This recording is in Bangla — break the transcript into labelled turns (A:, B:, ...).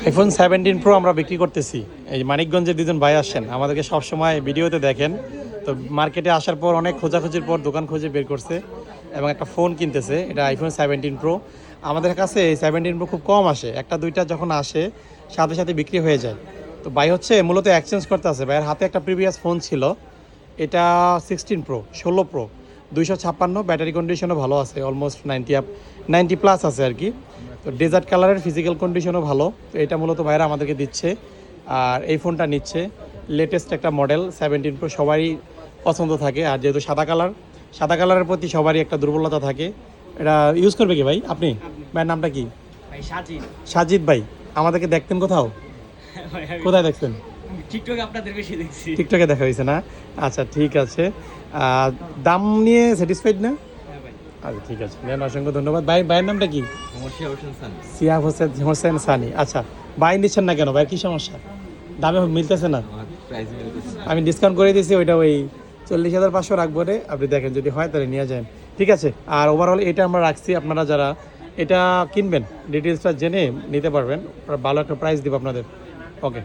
A: আইফোন 17 প্রো আমরা বিক্রি করতেছি। এই মানিকগঞ্জের দুজন ভাই আসছেন, আমাদেরকে সবসময় ভিডিওতে দেখেন। তো মার্কেটে আসার পর অনেক খোঁজাখুঁজির পর দোকান খুঁজে বের করছে এবং একটা ফোন কিনতেছে। এটা আইফোন 17 প্রো। আমাদের কাছে এই 17 প্রো খুব কম আসে, একটা দুইটা যখন আসে সাথে সাথে বিক্রি হয়ে যায়। তো ভাই হচ্ছে মূলত এক্সচেঞ্জ করতে আছে। ভাইয়ের হাতে একটা প্রিভিয়াস ফোন ছিল, এটা 16 প্রো 16 প্রো 256, ব্যাটারি কন্ডিশনও ভালো আছে, অলমোস্ট 90+ আছে আর কি। তো ডেজার্ট কালারের ফিজিক্যাল কন্ডিশনও ভালো। তো এটা মূলত ভাইরা আমাদেরকে দিচ্ছে, আর এই ফোনটা নিচ্ছে লেটেস্ট একটা মডেল 17 প্রো, সবারই পছন্দ থাকে। আর যেহেতু সাদা কালারের প্রতি সবারই একটা দুর্বলতা থাকে। এটা ইউজ করবে কি ভাই আপনি? ভাইয়ের নামটা কি?
B: ভাই সাজিদ।
A: সাজিদ ভাই। আমাদেরকে দেখতেন কোথাও? কোথায় দেখছেন?
B: টিকটকে আপনাদের বেশি দেখছি।
A: টিকটকে দেখা হয়েছে না? আচ্ছা ঠিক আছে। দাম নিয়ে স্যাটিসফাইড না?
B: হ্যাঁ ভাই।
A: আচ্ছা ঠিক আছে, নেন, অসংখ্য ধন্যবাদ। ভাইয়ের নামটা কি? সিয়াফ হোসেন সানি। আচ্ছা, ভাই নিচ্ছেন না কেন? ভাইয়ের কী সমস্যা? দামে মিলতেছে না? আমি ডিসকাউন্ট করে দিয়েছি, ওইটা ওই 40,500 রাখবো রে, আপনি দেখেন যদি হয় তাহলে নিয়ে যান। ঠিক আছে। আর ওভারঅল এটা আমরা রাখছি, আপনারা যারা এটা কিনবেন ডিটেলসটা জেনে নিতে পারবেন, ভালো একটা প্রাইস দিব আপনাদের। ওকে।